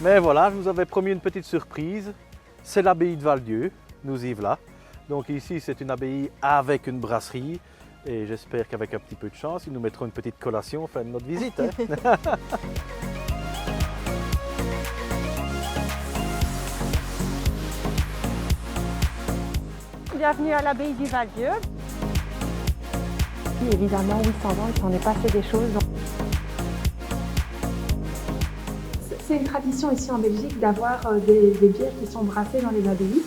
Mais voilà, je vous avais promis une petite surprise. C'est l'abbaye de Val-Dieu, nous y voilà. Donc ici, c'est une abbaye avec une brasserie. Et j'espère qu'avec un petit peu de chance, ils nous mettront une petite collation au fin de notre visite. Hein. Bienvenue à l'abbaye du Val-Dieu. Évidemment, 800 ans, il s'en est passé des choses. C'est une tradition ici en Belgique d'avoir des bières qui sont brassées dans les abbayes.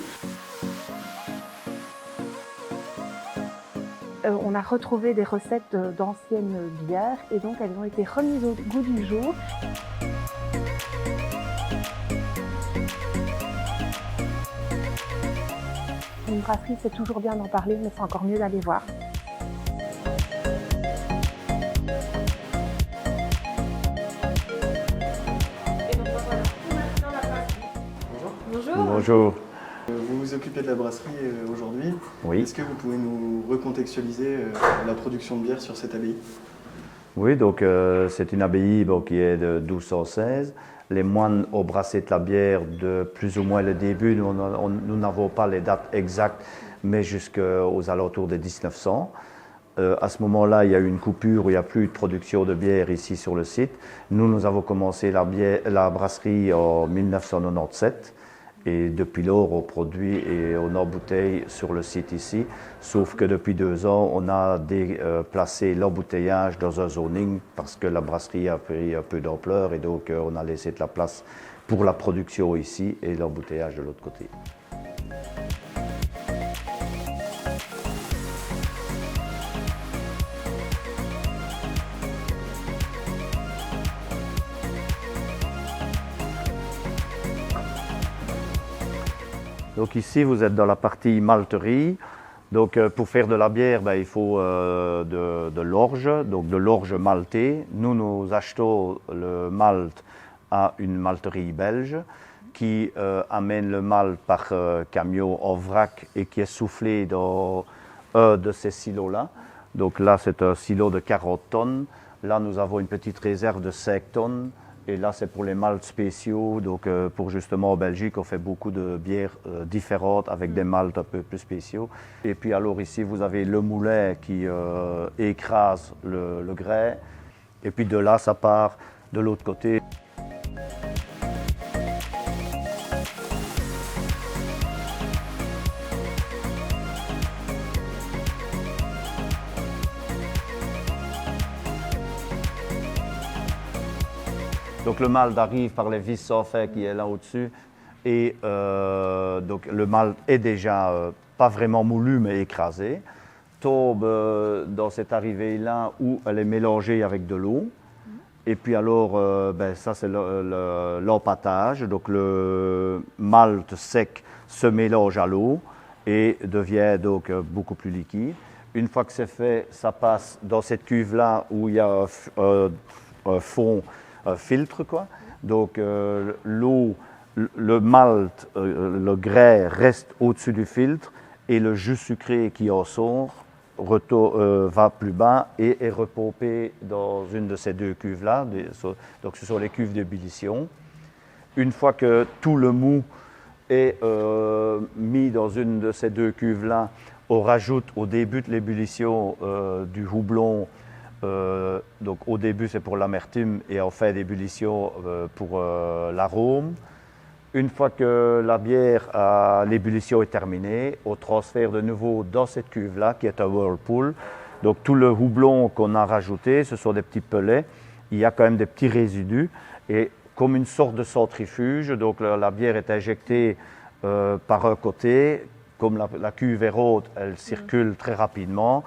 On a retrouvé des recettes d'anciennes bières et donc elles ont été remises au goût du jour. Une brasserie, c'est toujours bien d'en parler, mais c'est encore mieux d'aller voir. Bonjour. Bonjour. Vous vous occupez de la brasserie aujourd'hui. Oui. Est-ce que vous pouvez nous recontextualiser la production de bière sur cette abbaye? Oui, donc c'est une abbaye qui est de 1216. Les moines ont brassé de la bière de plus ou moins le début. Nous n'avons pas les dates exactes, mais jusqu'aux alentours de 1900. À ce moment-là, il y a eu une coupure où il n'y a plus de production de bière ici sur le site. Nous avons commencé la brasserie en 1997. Et depuis lors, on produit et on embouteille sur le site ici. Sauf que depuis 2 ans, on a placé l'embouteillage dans un zoning parce que la brasserie a pris un peu d'ampleur et donc on a laissé de la place pour la production ici et l'embouteillage de l'autre côté. Donc ici, vous êtes dans la partie malterie. Donc pour faire de la bière, il faut de l'orge, donc de l'orge maltée. Nous achetons le malt à une malterie belge qui amène le malt par camion en vrac et qui est soufflé dans un de ces silos-là. Donc là, c'est un silo de 40 tonnes. Là, nous avons une petite réserve de 5 tonnes. Et là, c'est pour les malts spéciaux. Donc, pour justement en Belgique, on fait beaucoup de bières différentes avec des malts un peu plus spéciaux. Et puis, alors ici, vous avez le moulin qui écrase le grès. Et puis de là, ça part de l'autre côté. Donc le malt arrive par les vis sans fin qui est là au-dessus et donc le malt est déjà pas vraiment moulu mais écrasé, tombe dans cette arrivée-là où elle est mélangée avec de l'eau et puis alors ça c'est l'empâtage, donc le malt sec se mélange à l'eau et devient donc beaucoup plus liquide. Une fois que c'est fait, ça passe dans cette cuve-là où il y a un fond filtre quoi. Donc l'eau, le malt, le grès reste au-dessus du filtre et le jus sucré qui en sort va plus bas et est repompé dans une de ces 2 cuves-là. Donc ce sont les cuves d'ébullition. Une fois que tout le mou est mis dans une de ces 2 cuves-là, on rajoute au début de l'ébullition du houblon. Donc au début c'est pour l'amertume et en fin d'ébullition pour l'arôme. Une fois que la bière à l'ébullition est terminée, on transfère de nouveau dans cette cuve-là qui est un whirlpool. Donc tout le houblon qu'on a rajouté, ce sont des petits pellets. Il y a quand même des petits résidus et comme une sorte de centrifuge, donc la bière est injectée par un côté. Comme la cuve est haute, elle circule très rapidement.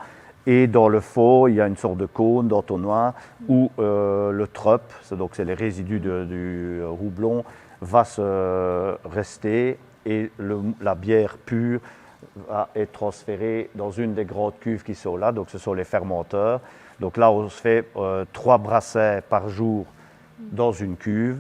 Et dans le fond, il y a une sorte de cône d'entonnoir où le trop, donc c'est les résidus du houblon, va se rester et la bière pure va être transférée dans une des grandes cuves qui sont là, donc ce sont les fermenteurs. Donc là, on se fait 3 brassins par jour dans une cuve,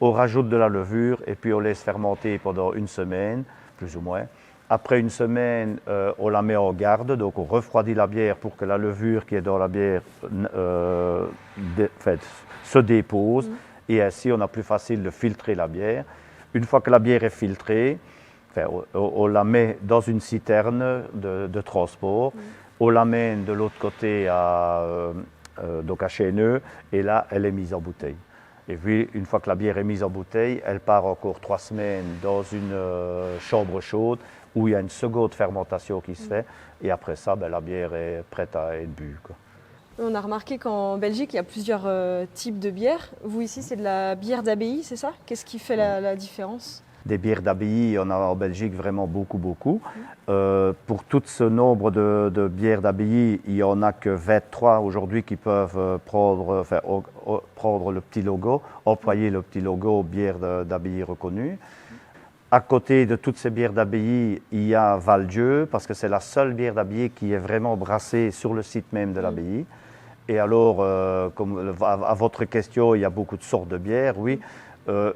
on rajoute de la levure et puis on laisse fermenter pendant 1 semaine, plus ou moins. Après 1 semaine, on la met en garde, donc on refroidit la bière pour que la levure qui est dans la bière se dépose. et ainsi on a plus facile de filtrer la bière. Une fois que la bière est filtrée, on la met dans une citerne de transport, on l'amène de l'autre côté donc à Chêneux, et là elle est mise en bouteille. Et puis une fois que la bière est mise en bouteille, elle part encore 3 semaines dans une chambre chaude où il y a une seconde fermentation qui se fait, et après ça, la bière est prête à être bue, quoi. On a remarqué qu'en Belgique, il y a plusieurs types de bières. Vous ici, c'est de la bière d'abbaye, c'est ça? Qu'est-ce qui fait la différence? Des bières d'abbaye, on a en Belgique vraiment beaucoup. Pour tout ce nombre de bières d'abbaye, il n'y en a que 23 aujourd'hui qui peuvent prendre le petit logo, employer le petit logo bière d'abbaye reconnue. À côté de toutes ces bières d'abbaye, il y a Val-Dieu, parce que c'est la seule bière d'abbaye qui est vraiment brassée sur le site même de l'abbaye. Et alors, comme à votre question, il y a beaucoup de sortes de bières, oui.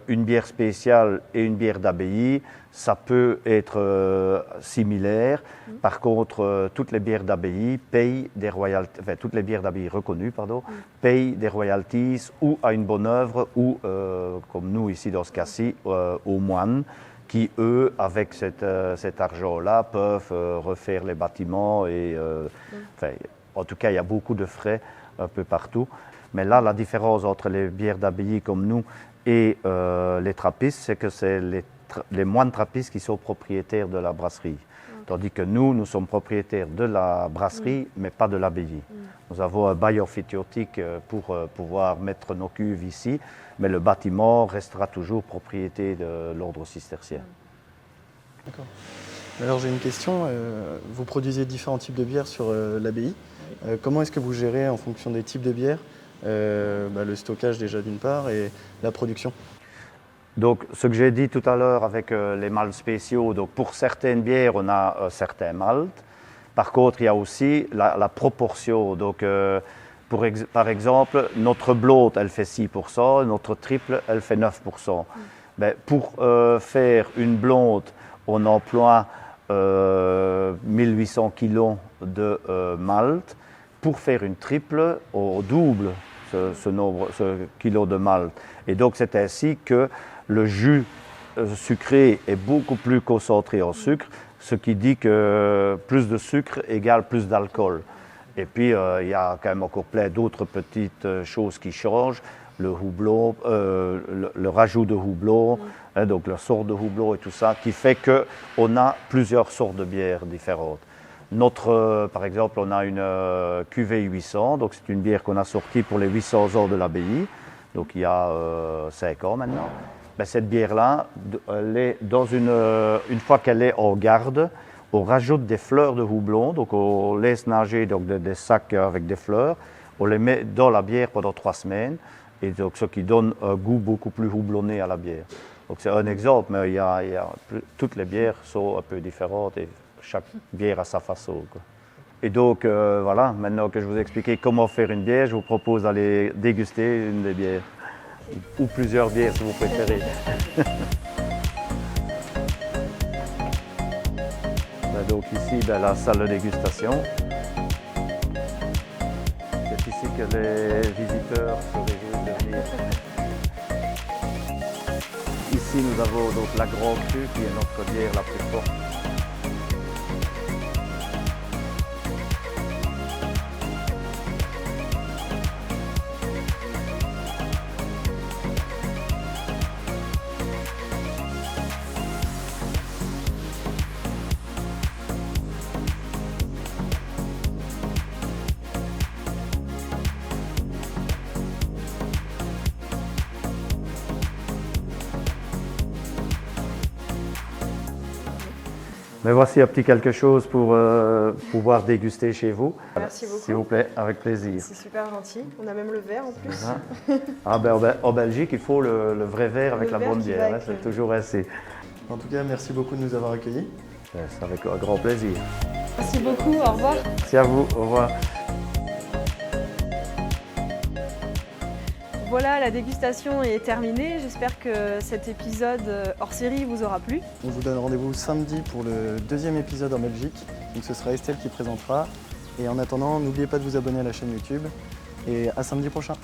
Une bière spéciale et une bière d'abbaye, ça peut être similaire. Par contre, toutes les bières d'abbaye payent des royalties, enfin toutes les bières d'abbaye reconnues, payent des royalties ou à une bonne œuvre ou, comme nous ici dans ce cas-ci, aux moines, qui eux, avec cet argent-là, peuvent refaire les bâtiments. Et, en tout cas, il y a beaucoup de frais un peu partout. Mais là, la différence entre les bières d'abbaye comme nous et les trappistes, c'est que c'est les moines trappistes qui sont propriétaires de la brasserie. Tandis que nous sommes propriétaires de la brasserie, mais pas de l'abbaye. Nous avons un bail amphithéotique pour pouvoir mettre nos cuves ici, mais le bâtiment restera toujours propriété de l'ordre cistercien. D'accord. Alors j'ai une question. Vous produisez différents types de bières sur l'abbaye. Comment est-ce que vous gérez en fonction des types de bières le stockage déjà d'une part et la production? Donc ce que j'ai dit tout à l'heure avec les maltes spéciaux, donc pour certaines bières on a certains maltes. Par contre il y a aussi la proportion. Donc par exemple notre blonde elle fait 6%, notre triple elle fait 9%. Pour faire une blonde on emploie 1800 kg de malt. Pour faire une triple, on double ce kilo de malt. Et donc c'est ainsi que le jus sucré est beaucoup plus concentré en sucre, ce qui dit que plus de sucre égale plus d'alcool. Et puis il y a quand même encore plein d'autres petites choses qui changent. Le houblon, le rajout de houblon, donc la sorte de houblon et tout ça, qui fait qu'on a plusieurs sortes de bières différentes. Par exemple, on a une cuvée 800, donc c'est une bière qu'on a sortie pour les 800 ans de l'abbaye, donc il y a 5 ans maintenant. Cette bière-là, une fois qu'elle est en garde, on rajoute des fleurs de houblon, donc on laisse nager donc, des sacs avec des fleurs, on les met dans la bière pendant 3 semaines, et donc ce qui donne un goût beaucoup plus houblonné à la bière. Donc c'est un exemple, mais toutes les bières sont un peu différentes et chaque bière a sa façon, quoi. Et donc voilà, maintenant que je vous ai expliqué comment faire une bière, je vous propose d'aller déguster une des bières, ou plusieurs bières si vous préférez. Donc ici, la salle de dégustation. C'est ici que les visiteurs se réjouissent de venir. Ici, nous avons donc la Grande Crue qui est notre bière la plus forte. Mais voici un petit quelque chose pour pouvoir déguster chez vous. Merci beaucoup. S'il vous plaît, avec plaisir. C'est super gentil. On a même le verre en plus. En Belgique, il faut le vrai verre avec la bonne bière. C'est toujours assez. En tout cas, merci beaucoup de nous avoir accueillis. C'est avec un grand plaisir. Merci beaucoup. Au revoir. Merci à vous. Au revoir. Voilà, la dégustation est terminée. J'espère que cet épisode hors série vous aura plu. On vous donne rendez-vous samedi pour le 2e épisode en Belgique. Donc ce sera Estelle qui présentera. Et en attendant, n'oubliez pas de vous abonner à la chaîne YouTube. Et à samedi prochain.